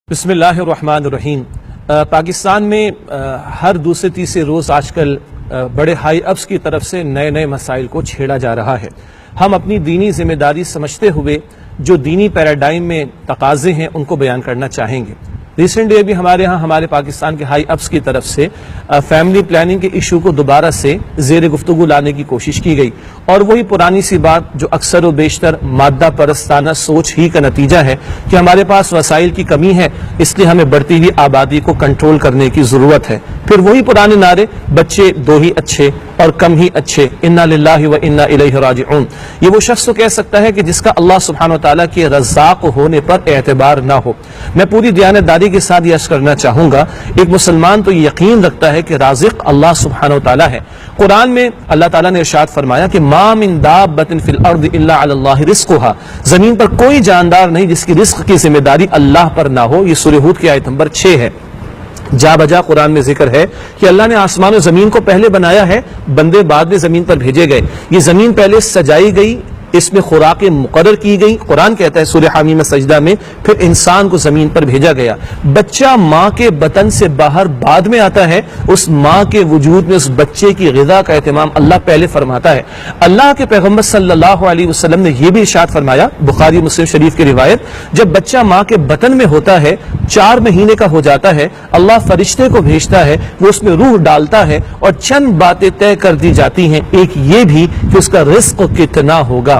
بسم اللہ الرحمن الرحیم۔ پاکستان میں ہر دوسرے تیسرے روز آج کل بڑے ہائی اپس کی طرف سے نئے نئے مسائل کو چھیڑا جا رہا ہے۔ ہم اپنی دینی ذمہ داری سمجھتے ہوئے جو دینی پیراڈائم میں تقاضے ہیں ان کو بیان کرنا چاہیں گے۔ ریسنٹ ڈے بھی ہمارے ہاں ہمارے پاکستان کے ہائی اپس کی طرف سے فیملی پلاننگ کے ایشو کو دوبارہ سے زیر گفتگو لانے کی کوشش کی گئی، اور وہی پرانی سی بات جو اکثر و بیشتر مادہ پرستانہ سوچ ہی کا نتیجہ ہے کہ ہمارے پاس وسائل کی کمی ہے، اس لیے ہمیں بڑھتی ہوئی آبادی کو کنٹرول کرنے کی ضرورت ہے۔ پھر وہی پرانے نعرے، بچے دو ہی اچھے اور کم ہی اچھے، انا للہ و انا الیہ راجعون۔ یہ وہ شخص تو کہہ سکتا ہے کہ جس کا اللہ سبحانہ وتعالیٰ کے رزاق ہونے پر اعتبار نہ ہو۔ میں پوری دیانتداری کے ساتھ یہ عرض کرنا چاہوں گا، ایک مسلمان تو یقین رکھتا ہے کہ رازق اللہ سبحانہ وتعالیٰ ہے۔ قرآن میں اللہ تعالیٰ نے ارشاد فرمایا کہ ما من دابۃ فی الارض الا علی اللہ رزقھا، زمین پر کوئی جاندار نہیں جس کی رزق کی ذمہ داری اللہ پر نہ ہو۔ یہ سورہ ہود کی آیت نمبر 6 ہے۔ جا بجا قرآن میں ذکر ہے کہ اللہ نے آسمان و زمین کو پہلے بنایا ہے، بندے بعد میں زمین پر بھیجے گئے۔ یہ زمین پہلے سجائی گئی، اس میں خوراکیں مقرر کی گئی، قرآن کہتا ہے سورہ حامیم سجدہ میں، پھر انسان کو زمین پر بھیجا گیا۔ بچہ ماں کے بطن سے باہر بعد میں آتا ہے، اس ماں کے وجود میں اس بچے کی غذا کا اہتمام اللہ پہلے فرماتا ہے۔ اللہ کے پیغمبر صلی اللہ علیہ وسلم نے یہ بھی ارشاد فرمایا، بخاری مسلم شریف کی روایت، جب بچہ ماں کے بطن میں ہوتا ہے، 4 مہینے کا ہو جاتا ہے، اللہ فرشتے کو بھیجتا ہے، وہ اس میں روح ڈالتا ہے اور چند باتیں طے کر دی جاتی ہیں، ایک یہ بھی کہ اس کا رزق کتنا ہوگا۔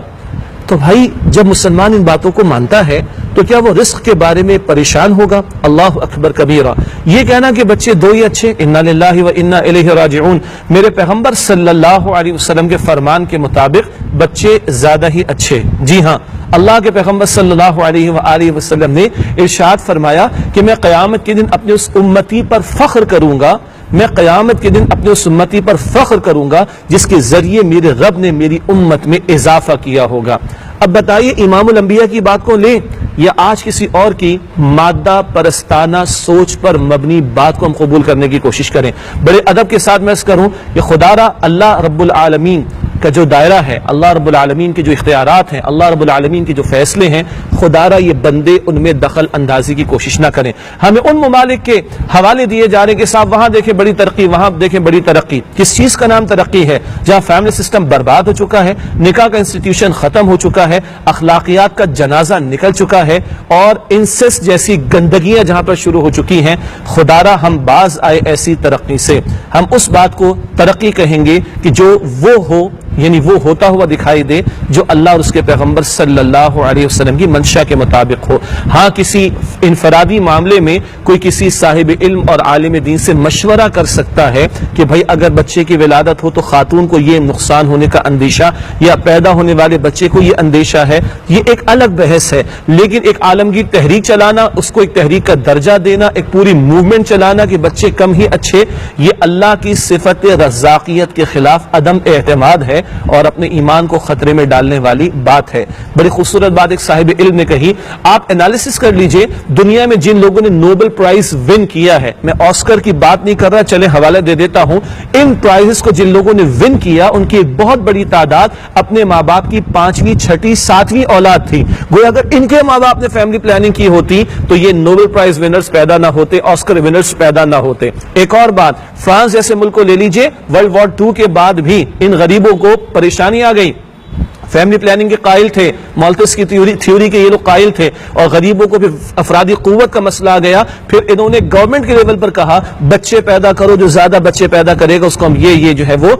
تو بھائی جب مسلمان ان باتوں کو مانتا ہے تو کیا وہ رزق کے بارے میں پریشان ہوگا؟ اللہ اکبر کبیرہ۔ یہ کہنا کہ بچے دو ہی اچھے، انا للہ و انا الیہ راجعون، میرے پیغمبر صلی اللہ علیہ وسلم کے فرمان کے مطابق بچے زیادہ ہی اچھے۔ جی ہاں، اللہ کے پیغمبر صلی اللہ علیہ وآلہ وسلم نے ارشاد فرمایا کہ میں قیامت کے دن اپنے اس امتی پر فخر کروں گا، میں قیامت کے دن اپنے اس امتی پر فخر کروں گا جس کے ذریعے میرے رب نے میری امت میں اضافہ کیا ہوگا۔ اب بتائیے امام الانبیاء کی بات کو لیں یا آج کسی اور کی مادہ پرستانہ سوچ پر مبنی بات کو ہم قبول کرنے کی کوشش کریں؟ بڑے ادب کے ساتھ میں عرض کروں کہ خدا را اللہ رب العالمین کا جو دائرہ ہے، اللہ رب العالمین کے جو اختیارات ہیں، اللہ رب العالمین کے جو فیصلے ہیں، خدا را یہ بندے ان میں دخل اندازی کی کوشش نہ کریں۔ ہمیں ان ممالک کے حوالے دیے جا رہے ہیں کہ صاحب وہاں دیکھیں بڑی ترقی، وہاں دیکھیں بڑی ترقی۔ کس چیز کا نام ترقی ہے؟ جہاں فیملی سسٹم برباد ہو چکا ہے، نکاح کا انسٹیٹیوشن ختم ہو چکا ہے، اخلاقیات کا جنازہ نکل چکا ہے، اور انسسٹ جیسی گندگیاں جہاں پر شروع ہو چکی ہیں۔ خدا را ہم باز آئے ایسی ترقی سے، ہم اس بات کو ترقی کہیں گے کہ جو وہ ہو، یعنی وہ ہوتا ہوا دکھائی دے جو اللہ اور اس کے پیغمبر صلی اللہ علیہ وسلم کی منشا کے مطابق ہو۔ ہاں کسی انفرادی معاملے میں کوئی کسی صاحب علم اور عالم دین سے مشورہ کر سکتا ہے کہ بھائی اگر بچے کی ولادت ہو تو خاتون کو یہ نقصان ہونے کا اندیشہ، یا پیدا ہونے والے بچے کو یہ اندیشہ ہے، یہ ایک الگ بحث ہے۔ لیکن ایک عالمگیر تحریک چلانا، اس کو ایک تحریک کا درجہ دینا، ایک پوری موومنٹ چلانا کہ بچے کم ہی اچھے، یہ اللہ کی صفت رزاقیت کے خلاف عدم اعتماد ہے اور اپنے ایمان کو خطرے میں ڈالنے والی بات ہے۔ بڑی خوبصورت بات ایک صاحب علم نے کہی، آپ انالیسس کر لیجئے دنیا میں جن لوگوں نے نوبل پرائز ون کیا ہے، میں آسکر کی بات نہیں کر رہا، چلے حوالہ دے دیتا ہوں، ان پرائزز کو جن لوگوں نے ون کیا ان کی ایک بہت بڑی تعداد اپنے ماں باپ کی 5ویں 6ٹھی 7ویں اولاد تھی۔ گویا اگر ان کے ماں باپ نے فیملی پلاننگ کی ہوتی تو یہ نوبل پرائز ونرز پیدا نہ ہوتے، آسکر ونرز پیدا نہ ہوتے۔ ایک اور بات، فرانس جیسے ملک کو لے لیجئے، ورلڈ وار 2 کے بعد بھی ان غریبوں کو پریشانی آ گئی، فیملی پلاننگ کے قائل تھے، مالتس کی تھیوری کے یہ لوگ قائل تھے، اور غریبوں کو پھر افرادی قوت کا مسئلہ آ گیا، پھر انہوں نے گورنمنٹ کے لیول پر کہا بچے پیدا کرو، جو زیادہ بچے پیدا کرے گا اس کو ہم یہ جو ہے وہ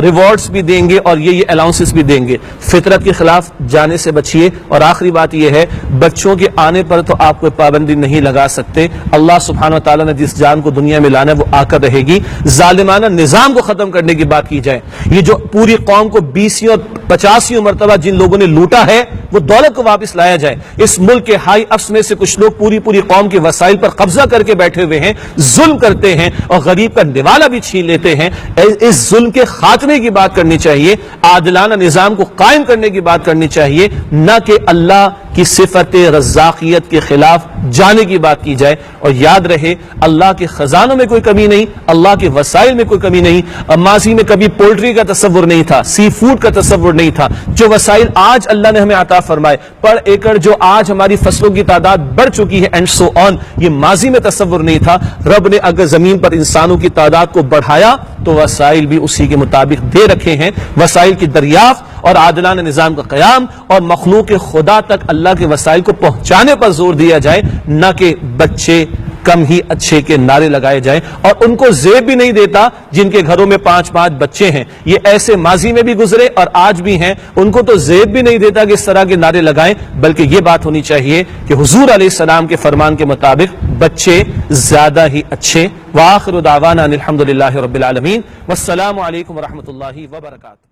ریوارڈز بھی دیں گے اور یہ الاؤنسز بھی دیں گے۔ فطرت کے خلاف جانے سے بچیے۔ اور آخری بات یہ ہے، بچوں کے آنے پر تو آپ کوئی پابندی نہیں لگا سکتے، اللہ سبحانہ وتعالیٰ نے جس جان کو دنیا میں لانا ہے وہ آ کر رہے گی۔ ظالمانہ نظام کو ختم کرنے کی بات کی جائے، یہ جو پوری قوم کو 20 اور 50 مرتبہ جن لوگوں نے لوٹا ہے وہ دولت کو واپس لایا جائے۔ اس ملک کے ہائی اپس میں سے کچھ لوگ پوری قوم کے وسائل پر قبضہ کر کے بیٹھے ہوئے ہیں، ظلم کرتے ہیں اور غریب کا نوالا بھی چھین لیتے ہیں۔ اس ظلم کے خاتمے کی بات کرنی چاہیے، عادلانہ نظام کو قائم کرنے کی بات کرنی چاہیے، نہ کہ اللہ کی صفت رزاقیت کے خلاف جانے کی بات کی جائے۔ اور یاد رہے اللہ کے خزانوں میں کوئی کمی نہیں، اللہ کے وسائل میں کوئی کمی نہیں۔ ماضی میں کبھی پولٹری کا تصور نہیں تھا، سی فوڈ کا تصور نہیں تھا، جو وسائل آج اللہ نے ہمیں عطا فرمائے، پر ایکڑ جو آج ہماری فصلوں کی تعداد بڑھ چکی ہے اینڈ سو آن، یہ ماضی میں تصور نہیں تھا۔ رب نے اگر زمین پر انسانوں کی تعداد کو بڑھایا تو وسائل بھی اسی کے مطابق دے رکھے ہیں۔ وسائل کی دریافت اور عادلانہ نظام کا قیام اور مخلوق خدا تک اللہ کے وسائل کو پہنچانے پر زور دیا جائے، نہ کہ بچے کم ہی اچھے کے نعرے لگائے جائیں۔ اور ان کو زیب بھی نہیں دیتا جن کے گھروں میں 5 بچے ہیں، یہ ایسے ماضی میں بھی گزرے اور آج بھی ہیں، ان کو تو زیب بھی نہیں دیتا کہ اس طرح کے نعرے لگائیں، بلکہ یہ بات ہونی چاہیے کہ حضور علیہ السلام کے فرمان کے مطابق بچے زیادہ ہی اچھے۔ وآخر دعوانا الحمدللہ رب العالمین، والسلام علیکم ورحمۃ اللہ وبرکاتہ۔